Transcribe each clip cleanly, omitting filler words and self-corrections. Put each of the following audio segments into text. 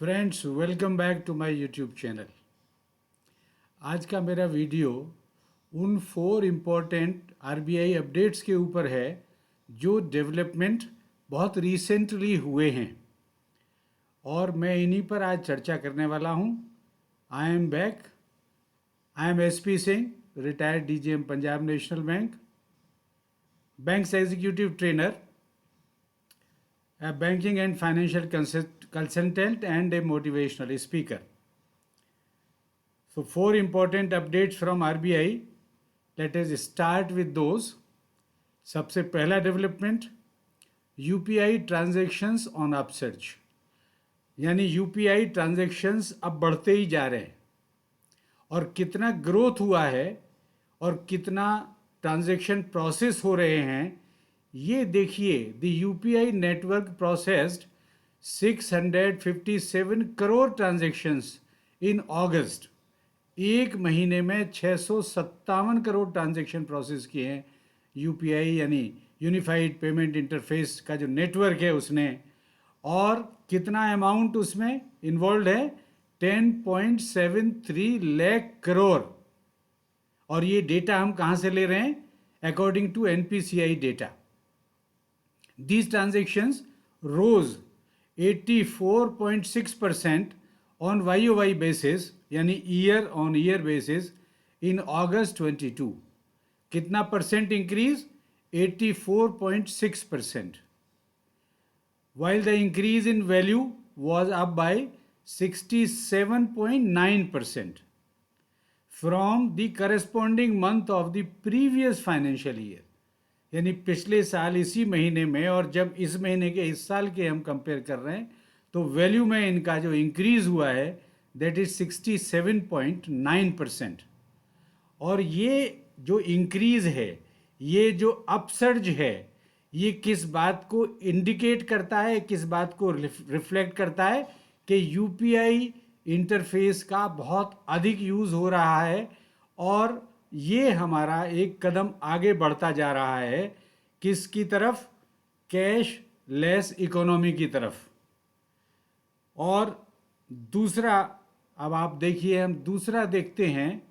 Friends, welcome back to my YouTube channel. आज का मेरा वीडियो उन 4 इम्पोर्टेंट आरबीआई अपडेट्स के ऊपर है जो डेवलपमेंट बहुत रिसेंटली हुए हैं और मैं इन्हीं पर आज चर्चा करने वाला हूँ। I am back. I am SP Singh, retired DGM Punjab national bank, banks executive trainer, a banking and financial consultant and a motivational speaker. So 4 important updates from RBI. Let us start with those. सबसे पहला development, UPI transactions on upsurge, यानी UPI transactions अब बढ़ते ही जा रहे हैं और कितना ग्रोथ हुआ है और कितना ट्रांजैक्शन प्रोसेस हो रहे हैं ये देखिए। The UPI network processed 657 crore transactions in August. एक महीने में 657 करोड़ ट्रांजैक्शन प्रोसेस किए हैं यूपीआई यानी यूनिफाइड पेमेंट इंटरफेस का जो नेटवर्क है उसने। और कितना अमाउंट उसमें इन्वॉल्व है? 10.73 लाख करोड़। और ये डेटा हम कहाँ से ले रहे हैं? According to NPCI data. These transactions rose 84.6% on YOY basis यानी year on year basis in August 22। कितना percent increase? 84.6%, while the increase in value was up by 67.9% from the corresponding month of the previous financial year। यानी पिछले साल इसी महीने में और जब इस महीने के इस साल के हम कंपेयर कर रहे हैं तो वैल्यू में इनका जो इंक्रीज हुआ है दैट इज 67.9%। और ये जो इंक्रीज है, ये जो अपसर्ज है, ये किस बात को इंडिकेट करता है, किस बात को रिफ्लेक्ट करता है कि यूपीआई इंटरफेस का बहुत अधिक यूज़ हो रहा है और ये हमारा एक कदम आगे बढ़ता जा रहा है किसकी तरफ? कैश लेस इकोनॉमी की तरफ। और दूसरा, अब आप देखिए, हम दूसरा देखते हैं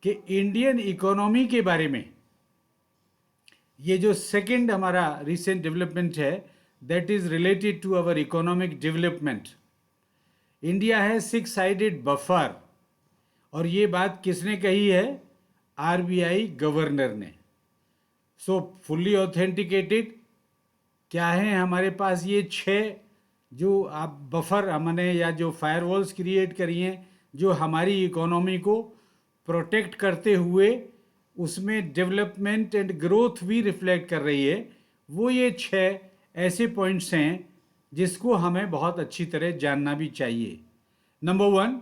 कि इंडियन इकोनॉमी के बारे में ये जो सेकंड हमारा रिसेंट डेवलपमेंट है that is related to our economic development. India है 6 साइडेड बफर और ये बात किसने कही है? आरबीआई गवर्नर ने। सो फुल्ली ऑथेंटिकेटेड क्या है हमारे पास? ये 6 जो आप बफर हमने या जो फायरवॉल्स क्रिएट करी हैं जो हमारी इकोनॉमी को प्रोटेक्ट करते हुए उसमें डेवलपमेंट एंड ग्रोथ भी रिफ्लेक्ट कर रही है, वो ये 6 ऐसे पॉइंट्स हैं जिसको हमें बहुत अच्छी तरह जानना भी चाहिए। Number 1,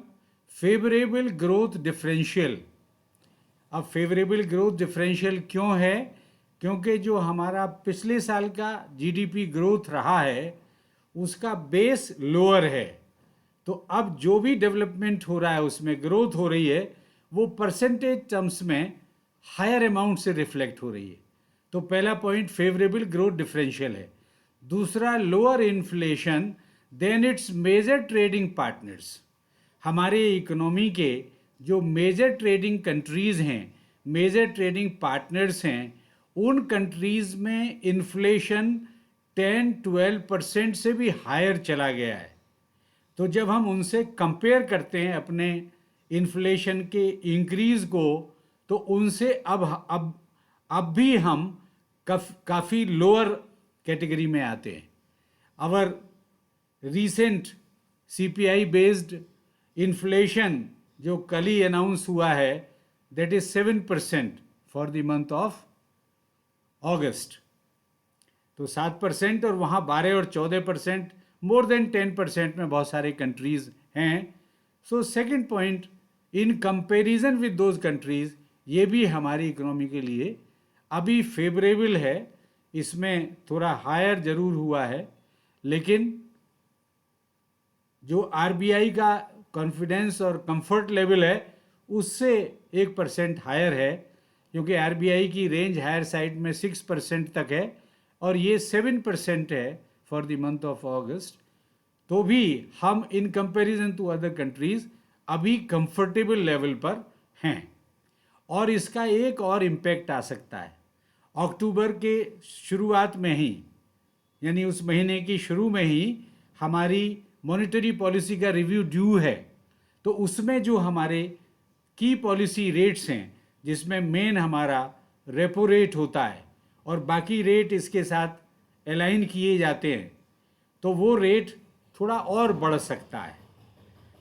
favourable growth differential. अब फेवरेबल ग्रोथ डिफरेंशियल क्यों है? क्योंकि जो हमारा पिछले साल का जीडीपी ग्रोथ रहा है उसका बेस लोअर है, तो अब जो भी डेवलपमेंट हो रहा है उसमें ग्रोथ हो रही है वो परसेंटेज टर्म्स में हायर अमाउंट से रिफ्लेक्ट हो रही है। तो पहला पॉइंट फेवरेबल ग्रोथ डिफरेंशियल है। दूसरा, lower inflation than its major trading partners. हमारे इकोनॉमी के जो मेजर ट्रेडिंग कंट्रीज़ हैं, मेजर ट्रेडिंग पार्टनर्स हैं, उन कंट्रीज़ में इन्फ्लेशन 10-12% से भी हायर चला गया है। तो जब हम उनसे कंपेयर करते हैं अपने इन्फ्लेशन के इंक्रीज़ को तो उनसे अब भी हम काफ़ी लोअर कैटेगरी में आते हैं। Our recent CPI based inflation जो कल ही अनाउंस हुआ है that is 7% for the month of August. तो 7% और वहाँ 12 और 14%, मोर देन 10% में बहुत सारे कंट्रीज हैं। So second point, in comparison with those countries, ये भी हमारी इकोनॉमी के लिए अभी फेवरेबल है। इसमें थोड़ा हायर जरूर हुआ है लेकिन जो आरबीआई का कॉन्फिडेंस और कंफर्ट लेवल है उससे 1% हायर है, क्योंकि आरबीआई की रेंज हायर साइड में 6% तक है और ये 7% है for the month of August. तो भी हम in comparison to other countries अभी कंफर्टेबल लेवल पर हैं। और इसका एक और इम्पैक्ट आ सकता है। अक्टूबर के शुरुआत में ही, यानी उस महीने की शुरू में ही हमारी मॉनेटरी पॉलिसी का रिव्यू ड्यू है। तो उसमें जो हमारे की पॉलिसी रेट्स हैं, जिसमें मेन हमारा रेपो रेट होता है और बाकी रेट इसके साथ अलाइन किए जाते हैं, तो वो रेट थोड़ा और बढ़ सकता है,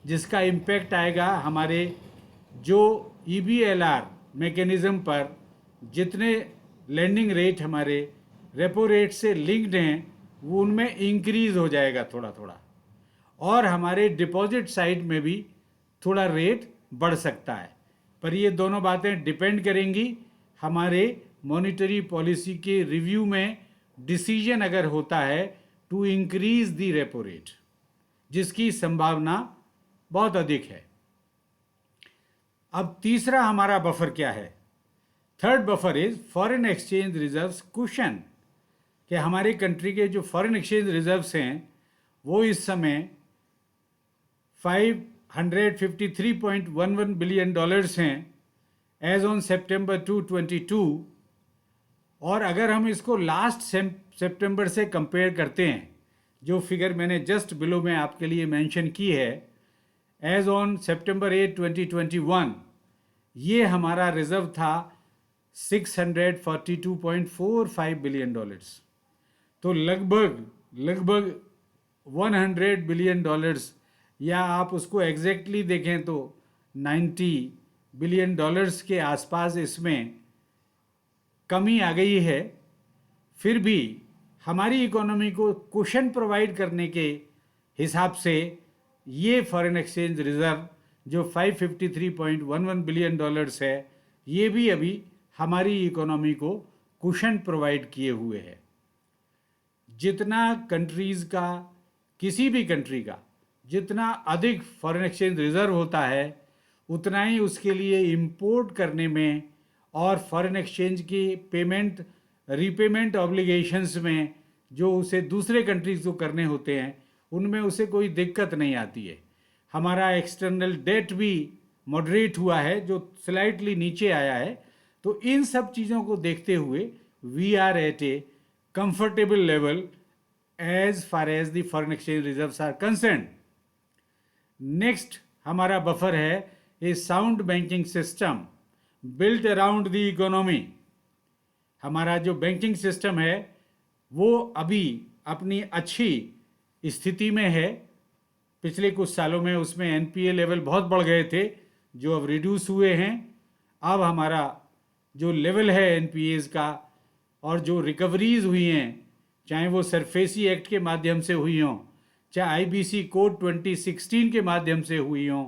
जिसका इम्पैक्ट आएगा हमारे जो EBLR मैकेनिज़्म पर। जितने लैंडिंग रेट हमारे रेपो रेट से लिंक्ड हैं, वो उनमें इंक्रीज़ हो जाएगा थोड़ा थोड़ा, और हमारे डिपॉजिट साइड में भी थोड़ा रेट बढ़ सकता है। पर ये दोनों बातें डिपेंड करेंगी हमारे मॉनेटरी पॉलिसी के रिव्यू में डिसीजन अगर होता है to increase the repo rate, जिसकी संभावना बहुत अधिक है। अब तीसरा हमारा बफर क्या है? Third buffer is foreign exchange reserves cushion, कि हमारे कंट्री के जो फॉरेन एक्सचेंज रिजर्व्स हैं वो इस समय $553.11 बिलियन हैं एज ऑन सितंबर 2022। और अगर हम इसको लास्ट सितंबर से कंपेयर करते हैं, जो फिगर मैंने जस्ट बिलो में आपके लिए मेंशन की है, एज ऑन सितंबर 8, 2021, ये हमारा रिजर्व था $642.45 बिलियन। तो लगभग 100 बिलियन डॉलर्स, या आप उसको एग्जैक्टली देखें तो 90 बिलियन डॉलर्स के आसपास इसमें कमी आ गई है। फिर भी हमारी इकोनॉमी को कुशन प्रोवाइड करने के हिसाब से ये फॉरेन एक्सचेंज रिजर्व जो $553.11 बिलियन है, ये भी अभी हमारी इकोनॉमी को कुशन प्रोवाइड किए हुए है। जितना कंट्रीज़ का, किसी भी कंट्री का जितना अधिक फॉरेन एक्सचेंज रिजर्व होता है, उतना ही उसके लिए इंपोर्ट करने में और फॉरेन एक्सचेंज की पेमेंट रीपेमेंट ऑब्लिगेशंस में जो उसे दूसरे कंट्रीज़ को करने होते हैं, उनमें उसे कोई दिक्कत नहीं आती है। हमारा एक्सटर्नल डेट भी मॉडरेट हुआ है, जो स्लाइटली नीचे आया है। तो इन सब चीज़ों को देखते हुए we are at a comfortable level as far as the foreign exchange reserves are concern. Next हमारा बफर है a sound banking system built around the economy. हमारा जो बैंकिंग सिस्टम है वो अभी अपनी अच्छी स्थिति में है। पिछले कुछ सालों में उसमें NPA लेवल बहुत बढ़ गए थे, जो अब रिड्यूस हुए हैं। अब हमारा जो लेवल है NPAs का, और जो रिकवरीज हुई हैं, चाहे वो सरफेसी एक्ट के माध्यम से हुई हों, चाहे IBC कोड 2016 के माध्यम से हुई हों,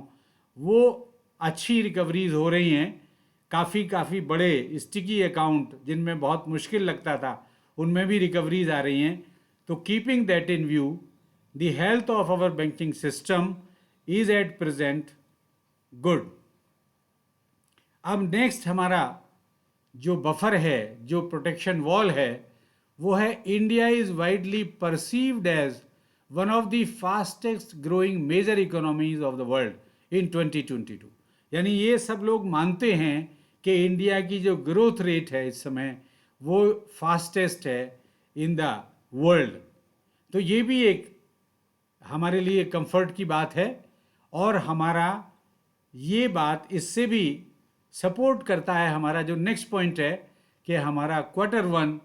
वो अच्छी रिकवरीज हो रही हैं। काफ़ी बड़े स्टिकी अकाउंट जिनमें बहुत मुश्किल लगता था, उनमें भी रिकवरीज आ रही हैं। तो keeping that in view, the health of our banking system is at present good. अब नेक्स्ट हमारा जो बफर है, जो प्रोटेक्शन वॉल है, वो है India is widely perceived as one of the fastest growing major economies of the world in 2022। यानी ये सब लोग मानते हैं कि इंडिया की जो ग्रोथ रेट है इस समय वो फास्टेस्ट है इन द वर्ल्ड। तो ये भी एक हमारे लिए कंफर्ट की बात है, और हमारा ये बात इससे भी सपोर्ट करता है हमारा जो नेक्स्ट पॉइंट है कि हमारा Q1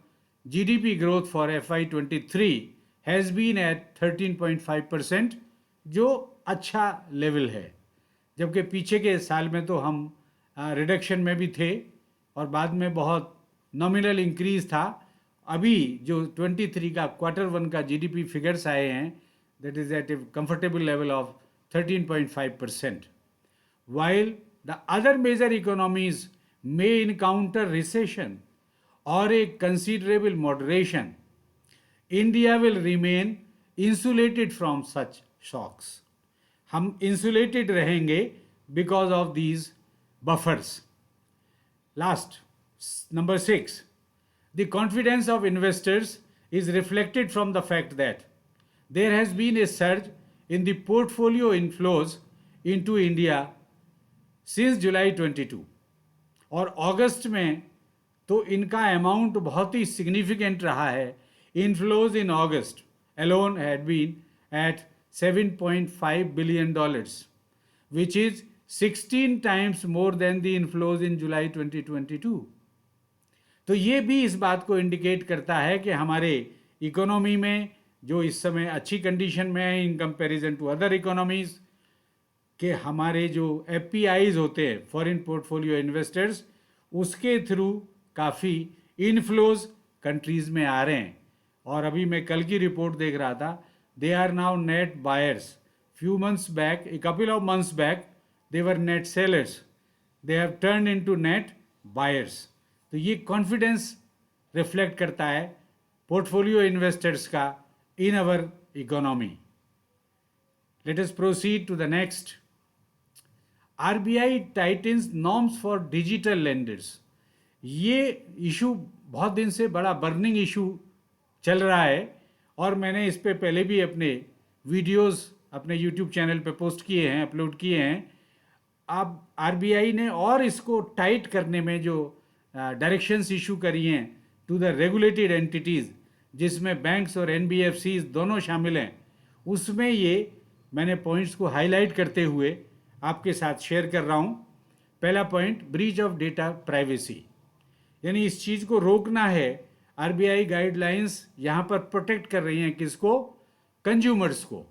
GDP growth for FY23 has been at 13.5%, जो अच्छा लेवल है। जबकि पीछे के साल में तो हम रिडक्शन में भी थे और बाद में बहुत नॉमिनल इंक्रीज था। अभी जो 23 का Q1 का GDP फिगर्स आए हैं, that is at a comfortable level of 13.5%, while the other major economies may encounter recession or a considerable moderation. India will remain insulated from such shocks. हम insulated रहेंगे because of these buffers. Last, number 6, the confidence of investors is reflected from the fact that there has been a surge in the portfolio inflows into India since July 22. और अगस्त में तो इनका amount बहुत ही significant रहा है. Inflows in August alone had been at $7.5 billion, which is 16 times more than the inflows in July 2022. तो ये भी इस बात को इंडिकेट करता है कि हमारे इकोनॉमी में जो इस समय अच्छी कंडीशन में है in comparison to other economies, कि हमारे जो एफपीआईज होते हैं, फॉरेन पोर्टफोलियो इन्वेस्टर्स, उसके थ्रू काफ़ी इनफ्लोज कंट्रीज में आ रहे हैं. और अभी मैं कल की रिपोर्ट देख रहा था, they are now net buyers. Few months back, a couple of months back, they were net sellers. They have turn into net buyers. तो ये कॉन्फिडेंस रिफ्लेक्ट करता है पोर्टफोलियो इन्वेस्टर्स का in our economy. Let us proceed to the next. RBI tightens norms for digital lenders. ये issue बहुत दिन से बड़ा बर्निंग इशू चल रहा है और मैंने इस पे पहले भी अपने वीडियोस अपने यूट्यूब चैनल पे पोस्ट किए हैं, अपलोड किए हैं. अब आरबीआई ने और इसको टाइट करने में जो डायरेक्शंस इशू करी हैं टू द रेगुलेटेड एंटिटीज़, जिसमें बैंक्स और एनबीएफसीज दोनों शामिल हैं, उसमें ये मैंने पॉइंट्स को हाईलाइट करते हुए आपके साथ शेयर कर रहा हूँ. पहला point, breach of data privacy. यानी इस चीज़ को रोकना है. आरबीआई गाइडलाइंस यहाँ पर प्रोटेक्ट कर रही हैं किसको? कंज्यूमर्स को.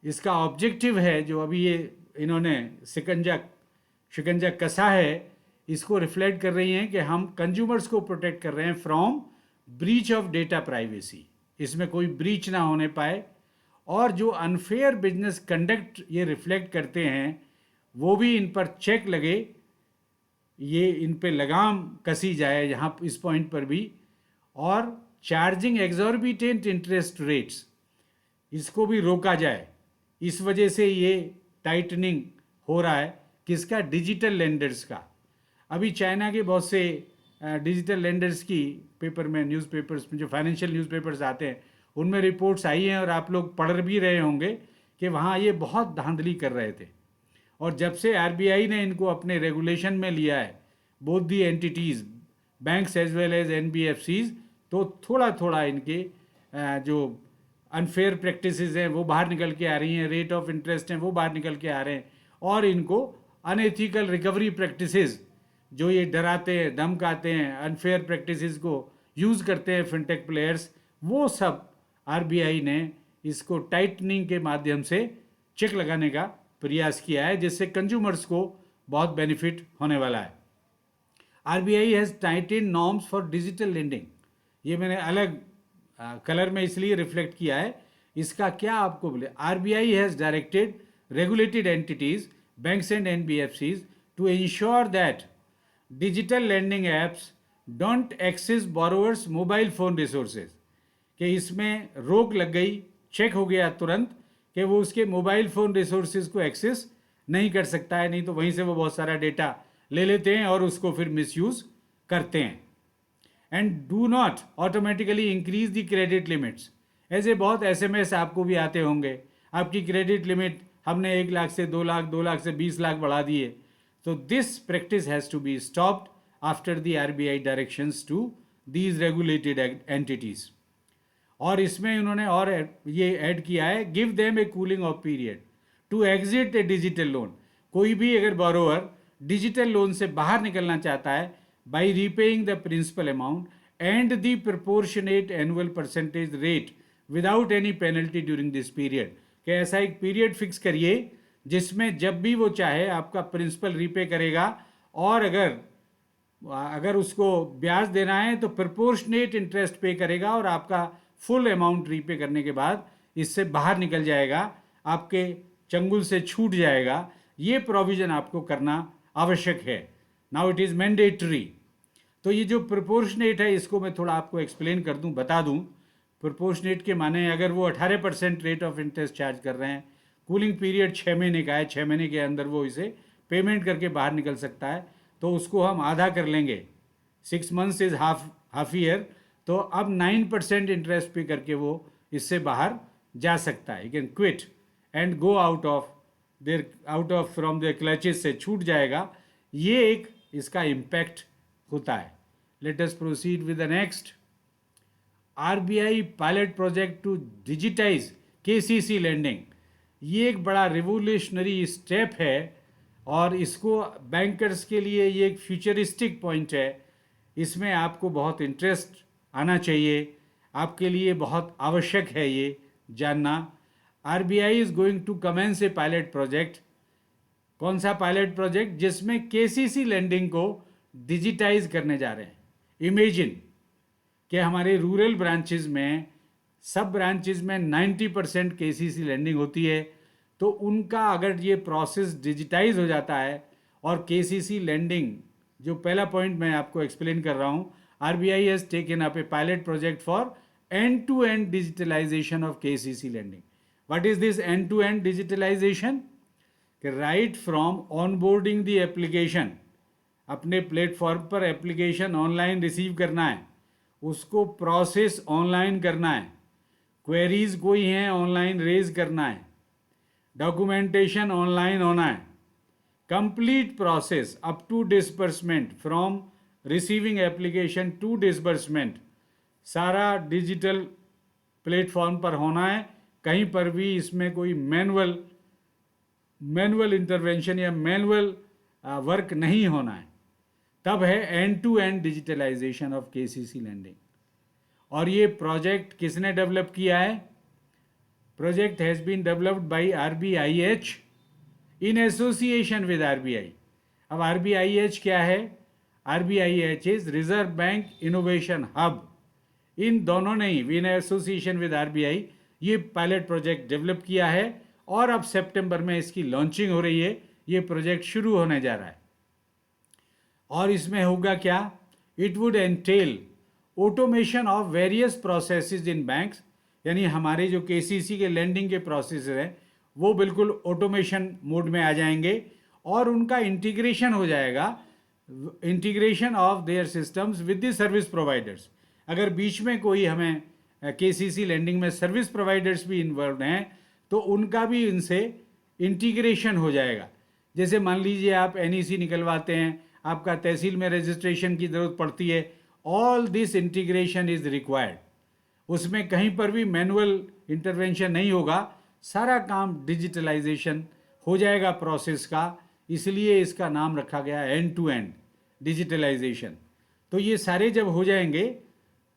इसका ऑब्जेक्टिव है जो अभी ये इन्होंने शिकंजा कसा है, इसको रिफ्लेक्ट कर रही हैं कि हम कंज्यूमर्स को प्रोटेक्ट कर रहे हैं from breach of data privacy. इसमें कोई ब्रीच ना होने पाए. और जो अनफेयर बिजनेस कंडक्ट ये रिफ्लेक्ट करते हैं वो भी इन पर चेक लगे, ये इन पे लगाम कसी जाए यहाँ इस पॉइंट पर भी. और चार्जिंग एग्जॉर्बिटेंट इंटरेस्ट रेट्स, इसको भी रोका जाए. इस वजह से ये टाइटनिंग हो रहा है किसका? डिजिटल लेंडर्स का. अभी चाइना के बहुत से डिजिटल लेंडर्स की पेपर में, न्यूज़पेपर्स में, जो फाइनेंशियल न्यूज़पेपर्स आते हैं, उनमें रिपोर्ट्स आई हैं और आप लोग पढ़ भी रहे होंगे कि वहाँ ये बहुत धांधली कर रहे थे. और जब से आरबीआई ने इनको अपने रेगुलेशन में लिया है, both the entities, banks as well as NBFCs, तो थोड़ा थोड़ा इनके जो अनफेयर प्रैक्टिसेस हैं वो बाहर निकल के आ रही हैं, रेट ऑफ इंटरेस्ट हैं वो बाहर निकल के आ रहे हैं. और इनको अनएथिकल रिकवरी प्रैक्टिसेस, जो ये डराते हैं, धमकाते हैं, अनफेयर प्रैक्टिसेस को यूज़ करते हैं फिनटेक प्लेयर्स, वो सब आरबीआई ने इसको टाइटनिंग के माध्यम से चेक लगाने का प्रयास किया है, जिससे कंज्यूमर्स को बहुत बेनिफिट होने वाला है. RBI has Titan norms for digital lending. ये मैंने अलग कलर में इसलिए रिफ्लेक्ट किया है. इसका क्या आपको बोले? RBI has directed regulated entities, banks and NBFCs to ensure that digital lending apps don't access borrowers mobile phone resources. कि इसमें रोक लग गई, चेक हो गया तुरंत कि वो उसके मोबाइल फ़ोन रिसोर्सेज को एक्सेस नहीं कर सकता है, नहीं तो वहीं से वो बहुत सारा डेटा ले लेते हैं और उसको फिर मिसयूज़ करते हैं. And do not automatically increase the credit limits. ऐसे बहुत एसएमएस आपको भी आते होंगे, आपकी क्रेडिट लिमिट हमने 1 लाख से 2 लाख, 2 लाख से 20 लाख बढ़ा दिए. तो this practice has to be stopped after the RBI directions to these regulated entities. और इसमें उन्होंने और ये ऐड किया है, give them a cooling off period to exit a digital loan. कोई भी अगर बोरोवर डिजिटल लोन से बाहर निकलना चाहता है, by repaying the principal amount and the proportionate annual percentage rate without any penalty during this period. कि ऐसा एक पीरियड फिक्स करिए जिसमें जब भी वो चाहे आपका प्रिंसिपल रीपे करेगा, और अगर उसको ब्याज देना है तो प्रोपोर्शनेट इंटरेस्ट पे करेगा और आपका फुल अमाउंट रीपे करने के बाद इससे बाहर निकल जाएगा, आपके चंगुल से छूट जाएगा. ये प्रोविज़न आपको करना आवश्यक है. Now it is mandatory. तो ये जो प्रोपोर्शनेट है, इसको मैं थोड़ा आपको एक्सप्लेन कर दूं, बता दूं. प्रोपोर्शनेट के माने, अगर वो 18% रेट ऑफ इंटरेस्ट चार्ज कर रहे हैं, कूलिंग पीरियड 6 महीने का है, 6 महीने के अंदर वो इसे पेमेंट करके बाहर निकल सकता है, तो उसको हम आधा कर लेंगे. 6 मंथ्स इज़ हाफ ईयर, तो अब 9% इंटरेस्ट पे करके वो इससे बाहर जा सकता है, he can quit and go out of from their clutches से छूट जाएगा। ये एक इसका इम्पैक्ट होता है। Let us proceed with the next. RBI pilot project to digitize KCC lending. ये एक बड़ा रिवोल्यूशनरी स्टेप है और इसको बैंकर्स के लिए ये एक फ्यूचरिस्टिक पॉइंट है। इसमें आपको बहुत इंटरेस्ट आना चाहिए, आपके लिए बहुत आवश्यक है ये जानना। RBI is going to commence a pilot project. कौन सा पायलट प्रोजेक्ट? जिसमें केसीसी लेंडिंग को डिजिटाइज करने जा रहे हैं। इमेजिन कि हमारे रूरल ब्रांचेस में, सब ब्रांचेस में 90% केसीसी लेंडिंग होती है, तो उनका अगर ये प्रोसेस डिजिटाइज हो जाता है और केसीसी लेंडिंग, जो पहला पॉइंट मैं आपको एक्सप्लेन कर रहा हूँ, RBI has taken up a pilot project for end to end digitalisation of KCC lending. What is this end to end digitalization? Right from onboarding the application, अपने platform पर application online receive करना है, उसको process online करना है, queries कोई हैं online raise करना है, डॉक्यूमेंटेशन ऑनलाइन होना है, complete process up to disbursement, from receiving application to disbursement, सारा डिजिटल प्लेटफॉर्म पर होना है। कहीं पर भी इसमें कोई मैनुअल इंटरवेंशन या मैनुअल वर्क नहीं होना है। तब है end to end digitalisation of KCC lending. और ये प्रोजेक्ट किसने डेवलप किया है? Project has been developed by RBIH in association with RBI. अब आरबीआईएच क्या है? RBIH is reserve bank innovation hub. इन दोनों ने ही इन एसोसिएशन विद आरबीआई ये पायलट प्रोजेक्ट डेवलप किया है और अब सितंबर में इसकी लॉन्चिंग हो रही है। ये प्रोजेक्ट शुरू होने जा रहा है और इसमें होगा क्या? It would entail automation of various processes in banks, यानी हमारे जो केसीसी के लेंडिंग के प्रोसेस हैं वो बिल्कुल ऑटोमेशन मोड में आ जाएंगे और उनका इंटीग्रेशन हो जाएगा, integration of their systems with the service providers. अगर बीच में कोई हमें केसीसी लेंडिंग में सर्विस प्रोवाइडर्स भी इन्वॉल्व हैं तो उनका भी इनसे इंटीग्रेशन हो जाएगा। जैसे मान लीजिए आप एनईसी निकलवाते हैं, आपका तहसील में रजिस्ट्रेशन की ज़रूरत पड़ती है, all this integration is required. उसमें कहीं पर भी मैनुअल इंटरवेंशन नहीं होगा, सारा काम डिजिटलाइजेशन हो जाएगा प्रोसेस का, इसलिए इसका नाम रखा गया एंड टू एंड डिजिटलाइजेशन। तो ये सारे जब हो जाएंगे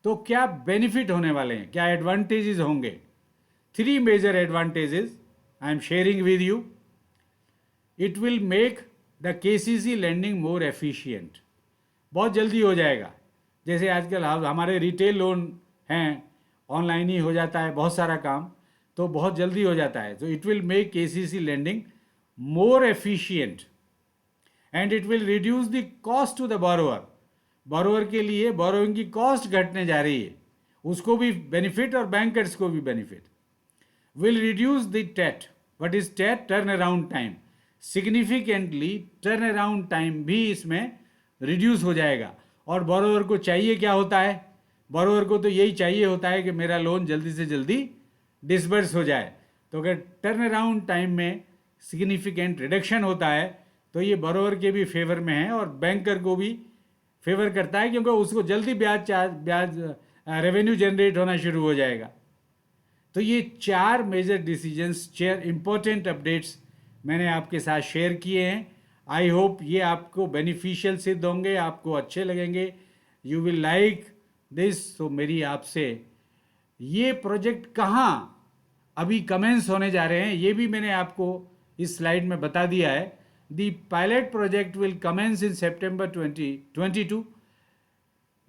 तो क्या बेनिफिट होने वाले हैं, क्या एडवांटेजेस होंगे? 3 major advantages I am sharing with you. It will make the KCC lending more efficient. बहुत जल्दी हो जाएगा। जैसे आजकल हमारे रिटेल लोन हैं, ऑनलाइन ही हो जाता है बहुत सारा काम, तो बहुत जल्दी हो जाता है। तो it will make KCC lending more efficient and it will reduce the cost to the borrower. Borrower के लिए बोरोइंग की कॉस्ट घटने जा रही है, उसको भी बेनिफिट और बैंकर्स को भी benefit. Will reduce the TAT. What is TAT? Turn around time. Significantly turn around time भी इसमें रिड्यूस हो जाएगा। और बोरोअर को चाहिए क्या होता है? बोरोअर को तो यही चाहिए होता है कि मेरा लोन जल्दी से जल्दी डिसबर्स हो जाए। तो अगर टर्न अराउंड टाइम में सिग्निफिकेंट रिडक्शन होता है तो ये बोरोअर के भी फेवर में है और बैंकर को भी फेवर करता है, क्योंकि उसको जल्दी ब्याज रेवेन्यू जनरेट होना शुरू हो जाएगा। तो ये 4 मेजर डिसीजंस, 4 इंपॉर्टेंट अपडेट्स मैंने आपके साथ शेयर किए हैं। आई होप ये आपको बेनिफिशियल सिद्ध होंगे, आपको अच्छे लगेंगे, यू विल लाइक दिस। तो मेरी आपसे, ये प्रोजेक्ट कहाँ अभी कमेंस होने जा रहे हैं ये भी मैंने आपको इस स्लाइड में बता दिया है। The pilot project will commence in September 2022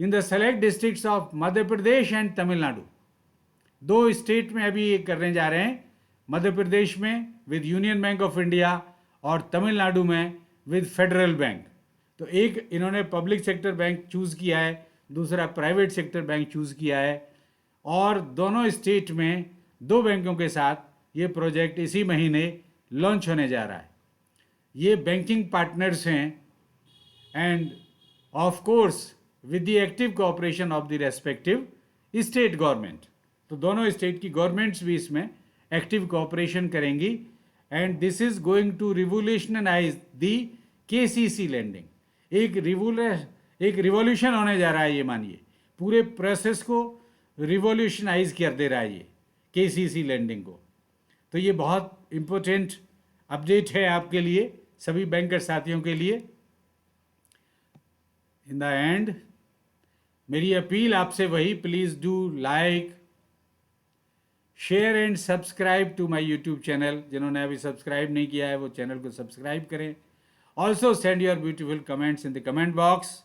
in the select districts of Madhya Pradesh and Tamil Nadu. 2 state में अभी ये करने जा रहे हैं, मध्य प्रदेश में with union bank of India और तमिलनाडु में विद फेडरल बैंक। तो एक इन्होंने पब्लिक सेक्टर बैंक चूज़ किया है, दूसरा प्राइवेट सेक्टर बैंक चूज़ किया है और दोनों स्टेट में 2 बैंकों के साथ ये प्रोजेक्ट इसी महीने लॉन्च होने जा रहा है। ये बैंकिंग पार्टनर्स हैं and of course with the active cooperation of the respective state government. तो दोनों स्टेट की गवर्नमेंट्स भी इसमें एक्टिव कोऑपरेशन करेंगी and this is going to revolutionize the KCC landing. एक रिवॉल्यूशन होने जा रहा है, ये मानिए पूरे प्रोसेस को रिवॉल्यूशनाइज कर दे रहा है ये केसीसी लैंडिंग को। तो ये बहुत इम्पोर्टेंट अपडेट है आपके लिए, सभी बैंकर साथियों के लिए। इन द एंड मेरी अपील आपसे वही, please do like share and subscribe to my YouTube channel. जिन्होंने अभी सब्सक्राइब नहीं किया है वो चैनल को सब्सक्राइब करें। Also send your beautiful comments in the comment box.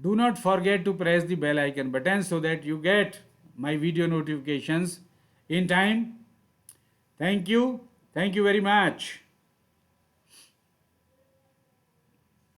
Do not forget to press the bell icon button so that you get my video notifications in time. Thank you very much.